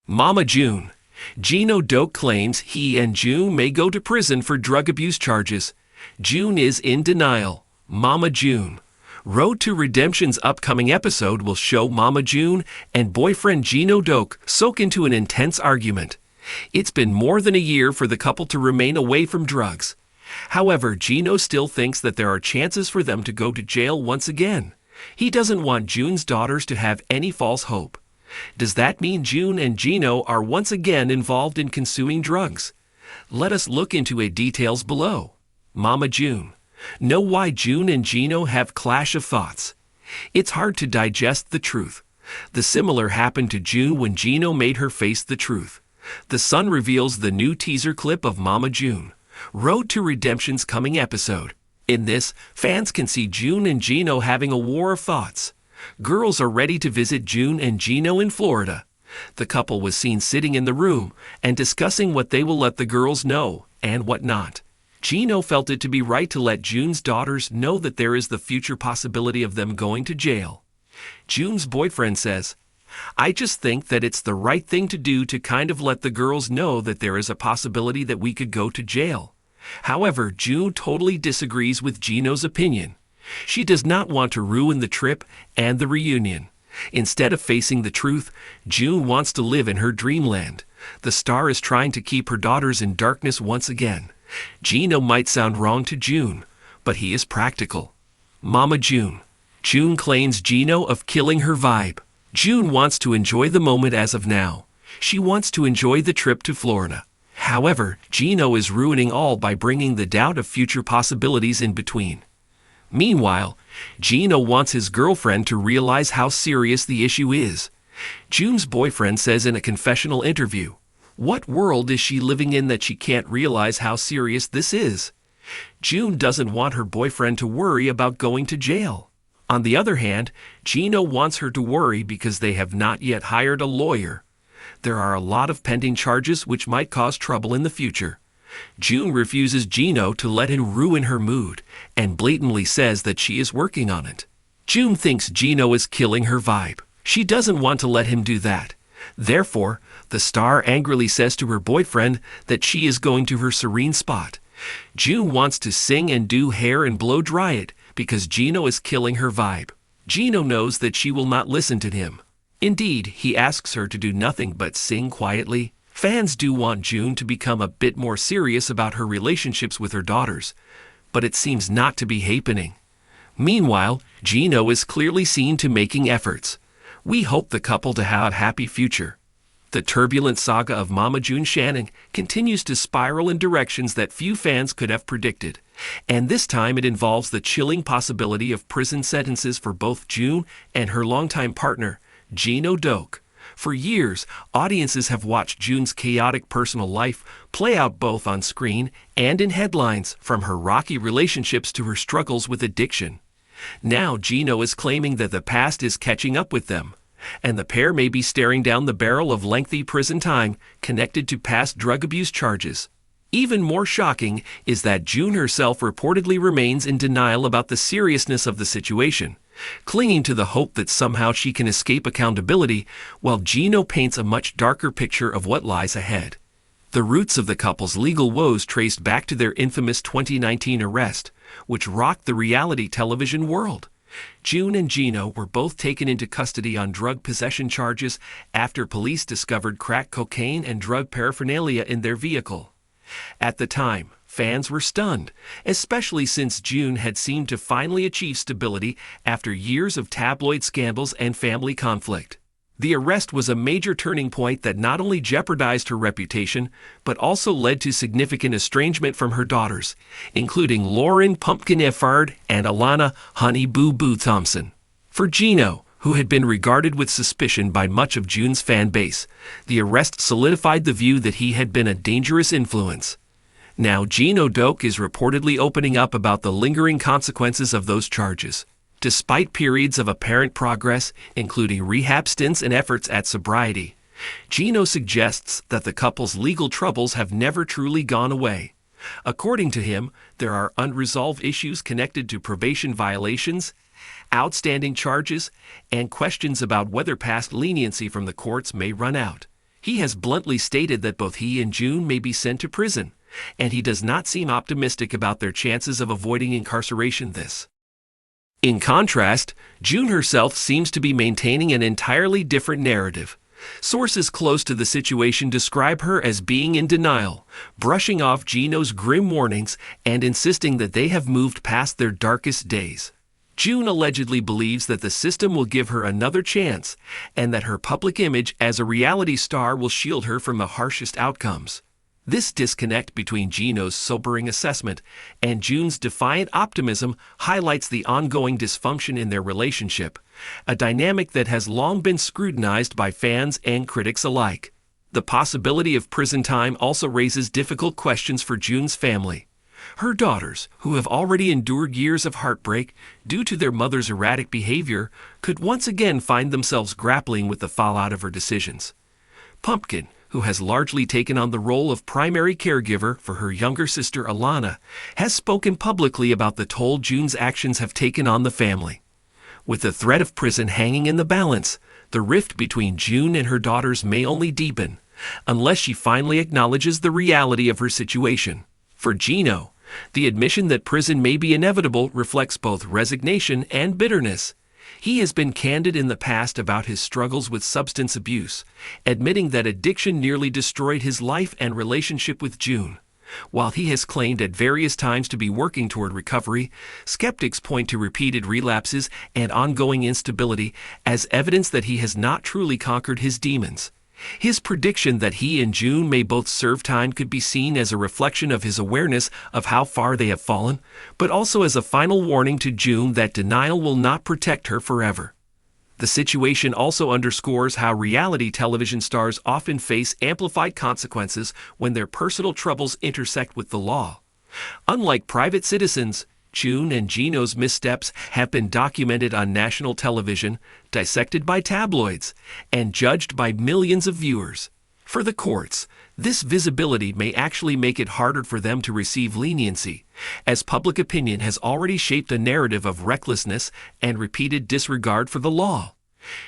Mama June. Geno Doak claims he and June may go to prison for drug abuse charges. June is in denial. Mama June. Road to Redemption's upcoming episode will show Mama June and boyfriend Geno Doak soak into an intense argument. It's been more than a year for the couple to remain away from drugs. However, Geno still thinks that there are chances for them to go to jail once again. He doesn't want June's daughters to have any false hope. Does that mean June and Geno are once again involved in consuming drugs? Let us look into a details below. Mama June. Know why June and Geno have clash of thoughts. It's hard to digest the truth. The similar happened to June when Geno made her face the truth. The Sun reveals the new teaser clip of Mama June. Road to Redemption's coming episode. In this, fans can see June and Geno having a war of thoughts. Girls are ready to visit June and Geno in Florida. The couple was seen sitting in the room and discussing what they will let the girls know and what not. Geno felt it to be right to let June's daughters know that there is the future possibility of them going to jail. June's boyfriend says, "I just think that it's the right thing to do to kind of let the girls know that there is a possibility that we could go to jail." However, June totally disagrees with Geno's opinion. She does not want to ruin the trip and the reunion. Instead of facing the truth, June wants to live in her dreamland. The star is trying to keep her daughters in darkness once again. Geno might sound wrong to June, but he is practical. Mama June. June claims Geno of killing her vibe. June wants to enjoy the moment as of now. She wants to enjoy the trip to Florida. However, Geno is ruining all by bringing the doubt of future possibilities in between. Meanwhile, Geno wants his girlfriend to realize how serious the issue is. June's boyfriend says in a confessional interview, "What world is she living in that she can't realize how serious this is?" June doesn't want her boyfriend to worry about going to jail. On the other hand, Geno wants her to worry because they have not yet hired a lawyer. There are a lot of pending charges which might cause trouble in the future. June refuses Geno to let him ruin her mood and blatantly says that she is working on it. June thinks Geno is killing her vibe. She doesn't want to let him do that. Therefore, the star angrily says to her boyfriend that she is going to her serene spot. June wants to sing and do hair and blow dry it because Geno is killing her vibe. Geno knows that she will not listen to him. Indeed, he asks her to do nothing but sing quietly. Fans do want June to become a bit more serious about her relationships with her daughters, but it seems not to be happening. Meanwhile, Geno is clearly seen to making efforts. We hope the couple to have a happy future. The turbulent saga of Mama June Shannon continues to spiral in directions that few fans could have predicted. And this time it involves the chilling possibility of prison sentences for both June and her longtime partner, Geno Doak. For years, audiences have watched June's chaotic personal life play out both on screen and in headlines, from her rocky relationships to her struggles with addiction. Now Geno is claiming that the past is catching up with them, and the pair may be staring down the barrel of lengthy prison time connected to past drug abuse charges. Even more shocking is that June herself reportedly remains in denial about the seriousness of the situation, clinging to the hope that somehow she can escape accountability, while Geno paints a much darker picture of what lies ahead. The roots of the couple's legal woes traced back to their infamous 2019 arrest, which rocked the reality television world. June and Geno were both taken into custody on drug possession charges after police discovered crack cocaine and drug paraphernalia in their vehicle. At the time, fans were stunned, especially since June had seemed to finally achieve stability after years of tabloid scandals and family conflict. The arrest was a major turning point that not only jeopardized her reputation, but also led to significant estrangement from her daughters, including Lauren Pumpkin Effard and Alana Honey Boo Boo Thompson. For Geno, who had been regarded with suspicion by much of June's fan base, the arrest solidified the view that he had been a dangerous influence. Now Geno Doak is reportedly opening up about the lingering consequences of those charges. Despite periods of apparent progress, including rehab stints and efforts at sobriety, Geno suggests that the couple's legal troubles have never truly gone away. According to him, there are unresolved issues connected to probation violations, outstanding charges, and questions about whether past leniency from the courts may run out. He has bluntly stated that both he and June may be sent to prison, and he does not seem optimistic about their chances of avoiding incarceration this. In contrast, June herself seems to be maintaining an entirely different narrative. Sources close to the situation describe her as being in denial, brushing off Geno's grim warnings and insisting that they have moved past their darkest days. June allegedly believes that the system will give her another chance and that her public image as a reality star will shield her from the harshest outcomes. This disconnect between Geno's sobering assessment and June's defiant optimism highlights the ongoing dysfunction in their relationship, a dynamic that has long been scrutinized by fans and critics alike. The possibility of prison time also raises difficult questions for June's family. Her daughters, who have already endured years of heartbreak due to their mother's erratic behavior, could once again find themselves grappling with the fallout of her decisions. Pumpkin, who has largely taken on the role of primary caregiver for her younger sister Alana, has spoken publicly about the toll June's actions have taken on the family. With the threat of prison hanging in the balance, the rift between June and her daughters may only deepen, unless she finally acknowledges the reality of her situation. For Geno, the admission that prison may be inevitable reflects both resignation and bitterness. He has been candid in the past about his struggles with substance abuse, admitting that addiction nearly destroyed his life and relationship with June. While he has claimed at various times to be working toward recovery, skeptics point to repeated relapses and ongoing instability as evidence that he has not truly conquered his demons. His prediction that he and June may both serve time could be seen as a reflection of his awareness of how far they have fallen, but also as a final warning to June that denial will not protect her forever. The situation also underscores how reality television stars often face amplified consequences when their personal troubles intersect with the law. Unlike private citizens, June and Geno's missteps have been documented on national television, dissected by tabloids, and judged by millions of viewers. For the courts, this visibility may actually make it harder for them to receive leniency, as public opinion has already shaped a narrative of recklessness and repeated disregard for the law.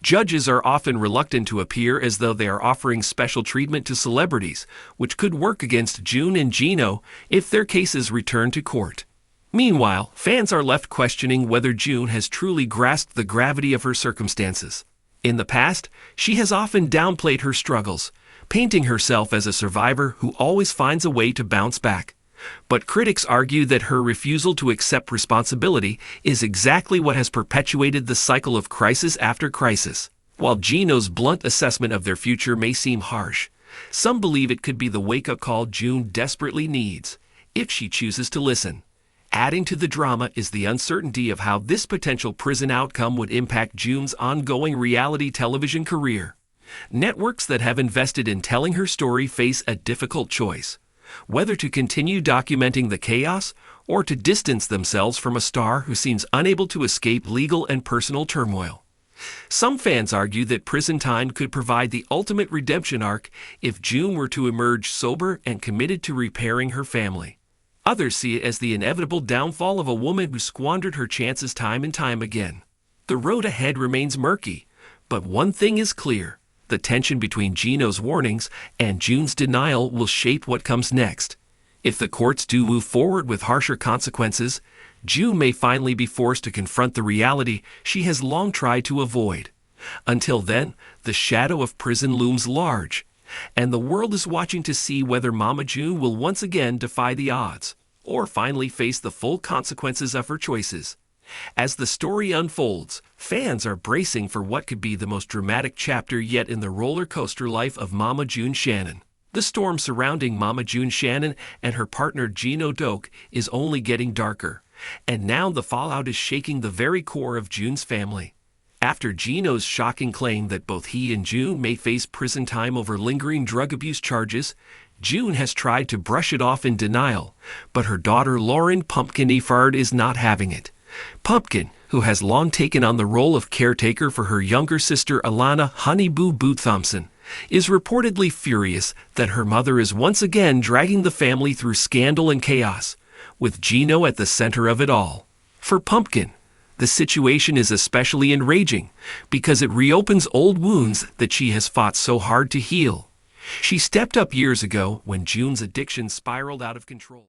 Judges are often reluctant to appear as though they are offering special treatment to celebrities, which could work against June and Geno if their cases return to court. Meanwhile, fans are left questioning whether June has truly grasped the gravity of her circumstances. In the past, she has often downplayed her struggles, painting herself as a survivor who always finds a way to bounce back. But critics argue that her refusal to accept responsibility is exactly what has perpetuated the cycle of crisis after crisis. While Geno's blunt assessment of their future may seem harsh, some believe it could be the wake-up call June desperately needs, if she chooses to listen. Adding to the drama is the uncertainty of how this potential prison outcome would impact June's ongoing reality television career. Networks that have invested in telling her story face a difficult choice: whether to continue documenting the chaos or to distance themselves from a star who seems unable to escape legal and personal turmoil. Some fans argue that prison time could provide the ultimate redemption arc if June were to emerge sober and committed to repairing her family. Others see it as the inevitable downfall of a woman who squandered her chances time and time again. The road ahead remains murky, but one thing is clear: the tension between Geno's warnings and June's denial will shape what comes next. If the courts do move forward with harsher consequences, June may finally be forced to confront the reality she has long tried to avoid. Until then, the shadow of prison looms large, and the world is watching to see whether Mama June will once again defy the odds, or finally face the full consequences of her choices. As the story unfolds, fans are bracing for what could be the most dramatic chapter yet in the roller coaster life of Mama June Shannon. The storm surrounding Mama June Shannon and her partner Geno Doak is only getting darker, and now the fallout is shaking the very core of June's family. After Geno's shocking claim that both he and June may face prison time over lingering drug abuse charges, June has tried to brush it off in denial, but her daughter Lauren "Pumpkin" Ifard is not having it. Pumpkin, who has long taken on the role of caretaker for her younger sister Alana "Honey Boo Boo" Thompson, is reportedly furious that her mother is once again dragging the family through scandal and chaos, with Geno at the center of it all. For Pumpkin, the situation is especially enraging because it reopens old wounds that she has fought so hard to heal. She stepped up years ago when June's addiction spiraled out of control.